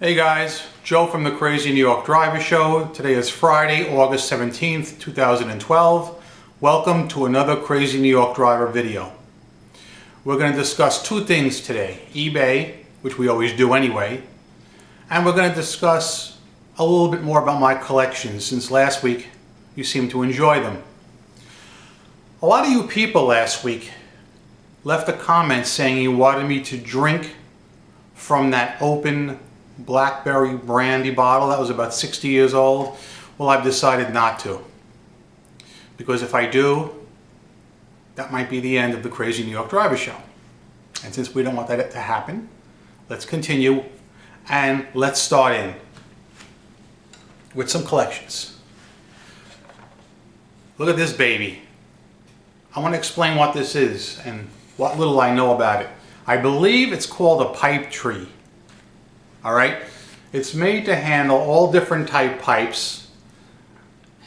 Hey guys, Joe from the Crazy New York Driver Show. Today is Friday, August 17th, 2012. Welcome to another Crazy New York Driver video. We're going to discuss two things today. eBay, which we always do anyway, and we're going to discuss a little bit more about my collections since last week you seemed to enjoy them. A lot of you people last week left a comment saying you wanted me to drink from that open blackberry brandy bottle that was about 60 years old. Well, I've decided not to, because if I do, that might be the end of the Crazy New York Driver Show. And since we don't want that to happen, let's continue and let's start in with some collections. Look at this baby. I want to explain what this is and what little I know about it. I believe it's called a pipe tree. All right, it's made to handle all different type pipes,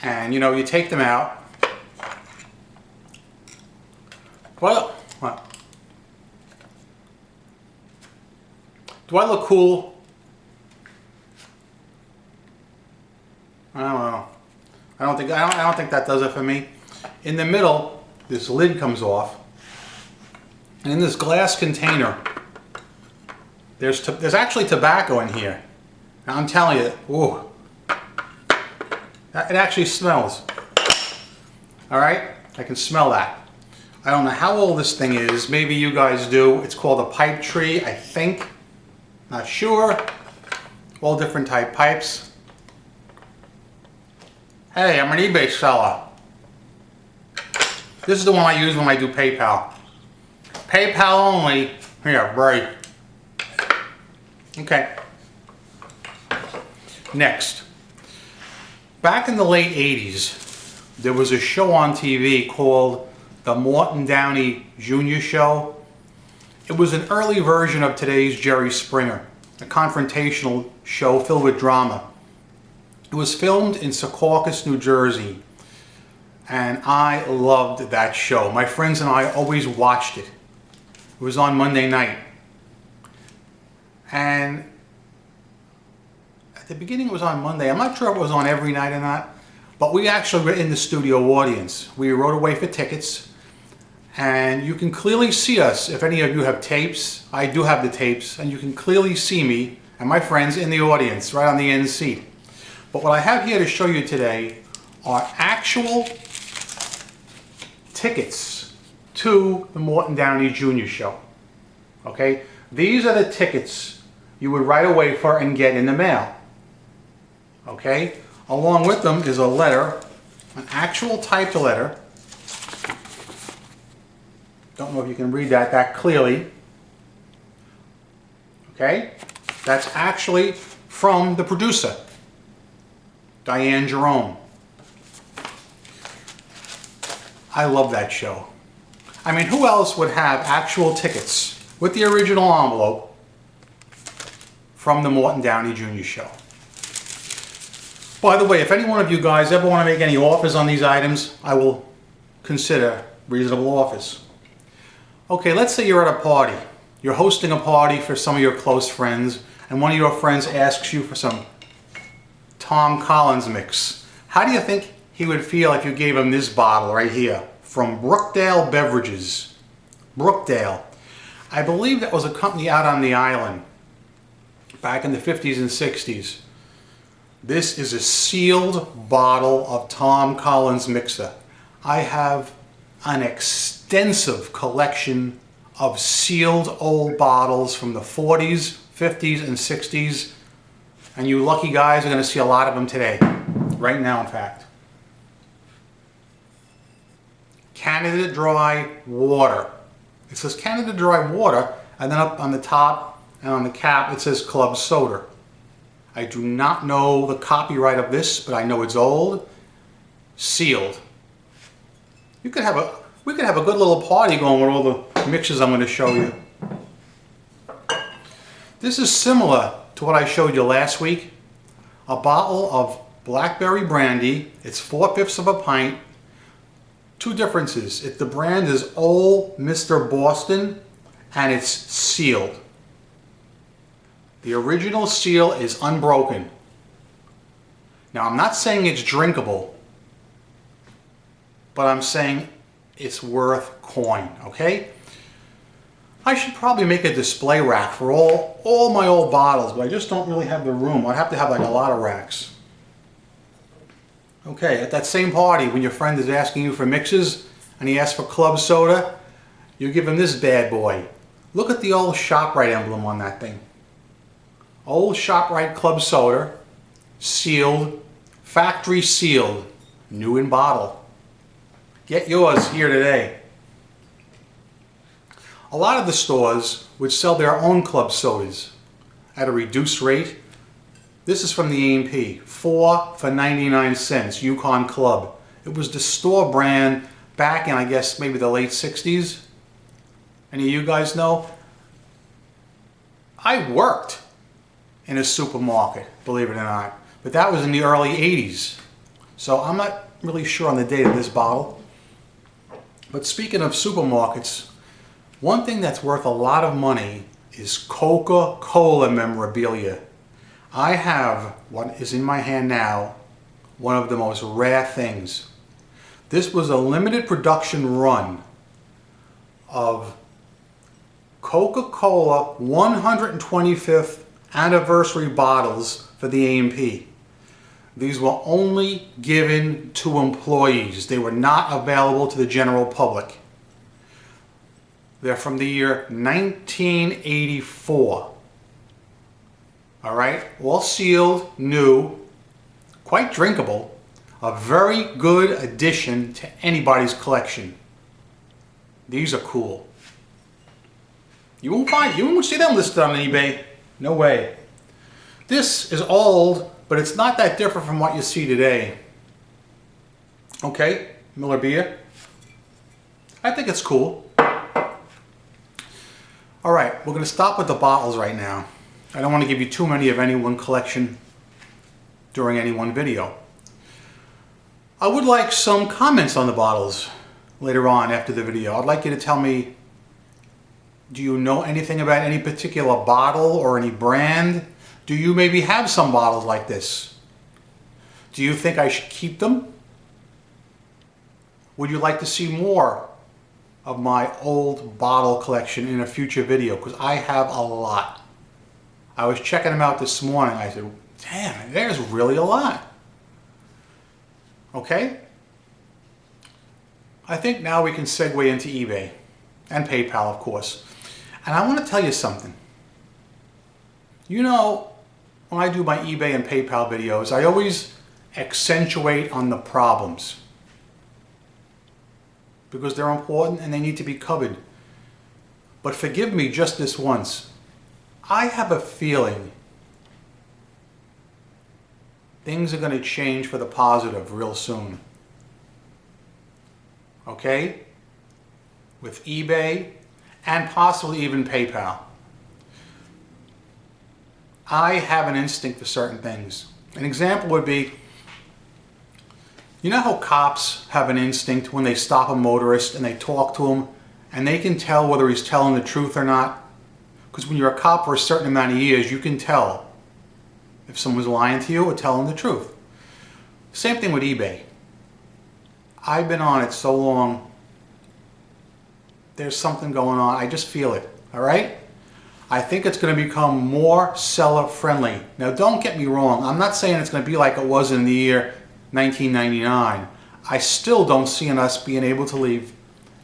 and you take them out. Well, do I look cool? I don't know. I don't think that does it for me. In the middle, this lid comes off, and in this glass container, there's actually tobacco in here. Now I'm telling you, ooh, it actually smells. All right, I can smell that. I don't know how old this thing is. Maybe you guys do. It's called a pipe tree, I think. Not sure. All different type pipes. Hey, I'm an eBay seller. This is the one I use when I do PayPal. PayPal only. Here, right. Okay. Next. Back in the late 80s, there was a show on TV called the Morton Downey Jr. Show. It was an early version of today's Jerry Springer, a confrontational show filled with drama. It was filmed in Secaucus, New Jersey, and I loved that show. My friends and I always watched it. It was on Monday night. And at the beginning it was on Monday. I'm not sure if it was on every night or not, but we actually were in the studio audience. We wrote away for tickets, and you can clearly see us. If any of you have tapes, I do have the tapes, and you can clearly see me and my friends in the audience, right on the end seat. But what I have here to show you today are actual tickets to the Morton Downey Jr. show. Okay? These are the tickets you would write away for and get in the mail. Okay? Along with them is a letter, an actual typed letter. Don't know if you can read that clearly. Okay? That's actually from the producer, Diane Jerome. I love that show. I mean, who else would have actual tickets with the original envelope from the Morton Downey Jr. show? By the way, if any one of you guys ever want to make any offers on these items, I will consider reasonable offers. Okay, let's say you're at a party. You're hosting a party for some of your close friends, and one of your friends asks you for some Tom Collins mix. How do you think he would feel if you gave him this bottle right here from Brookdale Beverages? Brookdale. I believe that was a company out on the island back in the 50s and 60s. This is a sealed bottle of Tom Collins mixer. I have an extensive collection of sealed old bottles from the 40s, 50s, and 60s. And you lucky guys are going to see a lot of them today. Right now, in fact. Canada Dry Water. It says Canada Dry Water, and then up on the top and on the cap it says Club Soda. I do not know the copyright of this, but I know it's old, sealed. We could have a good little party going with all the mixes I'm going to show you. This is similar to what I showed you last week. A bottle of blackberry brandy. It's 4/5 of a pint. Two differences. The brand is Old Mr. Boston, and it's sealed. The original seal is unbroken. Now, I'm not saying it's drinkable, but I'm saying it's worth coin, okay? I should probably make a display rack for all my old bottles, but I just don't really have the room. I'd have to have like a lot of racks. Okay, at that same party, when your friend is asking you for mixes and he asks for club soda, you give him this bad boy. Look at the old ShopRite emblem on that thing. Old ShopRite club soda, sealed, factory sealed, new in bottle. Get yours here today. A lot of the stores would sell their own club sodas at a reduced rate. This is from the A&P, 4 for 99 cents, Yukon Club. It was the store brand back in, I guess, maybe the late 60s. Any of you guys know? I worked in a supermarket, believe it or not, but that was in the early 80s. So I'm not really sure on the date of this bottle. But speaking of supermarkets, one thing that's worth a lot of money is Coca-Cola memorabilia. I have what is in my hand now, one of the most rare things. This was a limited production run of Coca-Cola 125th anniversary bottles for the A&P. These were only given to employees. They were not available to the general public. They're from the year 1984. All right, all sealed, new, quite drinkable. A very good addition to anybody's collection. These are cool. You won't see them listed on eBay. No way. This is old, but it's not that different from what you see today. Okay, Miller beer. I think it's cool. All right, we're going to stop with the bottles right now. I don't want to give you too many of any one collection during any one video. I would like some comments on the bottles later on after the video. I'd like you to tell me, do you know anything about any particular bottle or any brand? Do you maybe have some bottles like this? Do you think I should keep them? Would you like to see more of my old bottle collection in a future video? Because I have a lot. I was checking them out this morning. I said, damn, there's really a lot. Okay? I think now we can segue into eBay and PayPal, of course. And I want to tell you something. You know, when I do my eBay and PayPal videos, I always accentuate on the problems because they're important and they need to be covered. But forgive me just this once. I have a feeling things are going to change for the positive real soon. Okay? With eBay and possibly even PayPal. I have an instinct for certain things. An example would be, you know how cops have an instinct when they stop a motorist and they talk to him and they can tell whether he's telling the truth or not? Because when you're a cop for a certain amount of years, you can tell if someone's lying to you or telling the truth. Same thing with eBay. I've been on it so long, there's something going on. I just feel it, all right? I think it's going to become more seller friendly. Now don't get me wrong, I'm not saying it's going to be like it was in the year 1999. I still don't see us being able to leave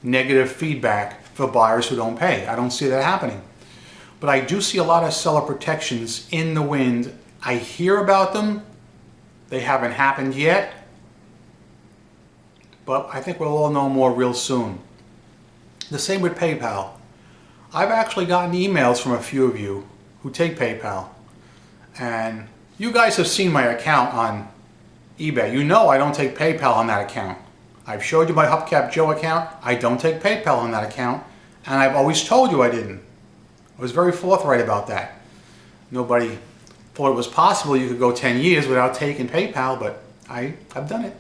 negative feedback for buyers who don't pay. I don't see that happening. But I do see a lot of seller protections in the wind. I hear about them. They haven't happened yet. But I think we'll all know more real soon. The same with PayPal. I've actually gotten emails from a few of you who take PayPal. And you guys have seen my account on eBay. You know I don't take PayPal on that account. I've showed you my Hubcap Joe account. I don't take PayPal on that account. And I've always told you I didn't. I was very forthright about that. Nobody thought it was possible you could go 10 years without taking PayPal, but I've done it.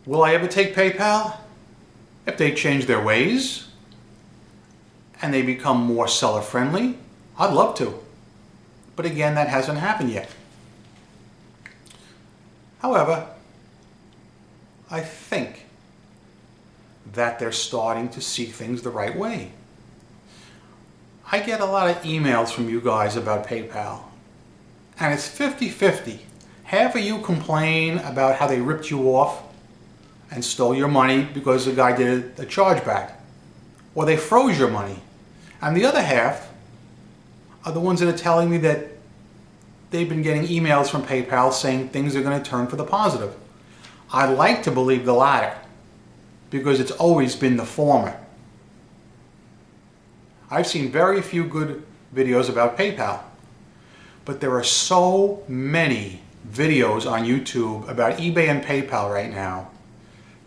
Will I ever take PayPal? If they change their ways and they become more seller friendly, I'd love to. But again, that hasn't happened yet. However, I think that they're starting to see things the right way. I get a lot of emails from you guys about PayPal, and it's 50-50. Half of you complain about how they ripped you off and stole your money because the guy did a chargeback, or they froze your money. And the other half are the ones that are telling me that they've been getting emails from PayPal saying things are going to turn for the positive. I like to believe the latter because it's always been the former. I've seen very few good videos about PayPal, but there are so many videos on YouTube about eBay and PayPal right now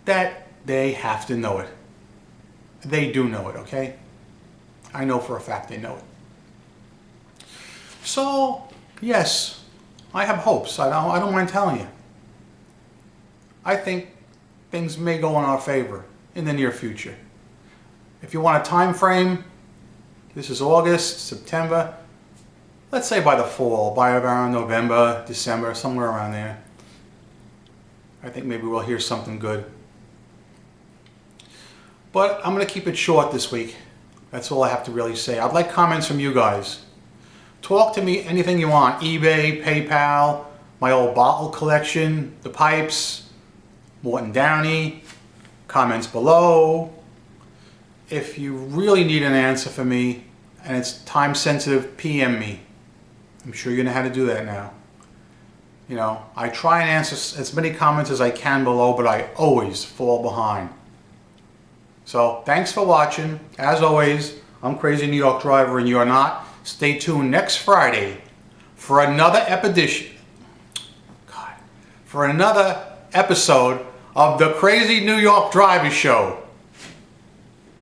that they have to know it. They do know it, okay? I know for a fact they know it. So, yes, I have hopes. I don't mind telling you. I think things may go in our favor in the near future. If you want a time frame, this is August, September. Let's say by the fall, by around November, December, somewhere around there. I think maybe we'll hear something good. But I'm going to keep it short this week. That's all I have to really say. I'd like comments from you guys. Talk to me anything you want. eBay, PayPal, my old bottle collection, the pipes, Morton Downey, comments below. If you really need an answer for me and it's time sensitive, PM me. I'm sure you know how to do that now. You know, I try and answer as many comments as I can below, but I always fall behind. So thanks for watching. As always, I'm Crazy New York Driver and you're not. Stay tuned next Friday for another episode of the Crazy New York Driver Show.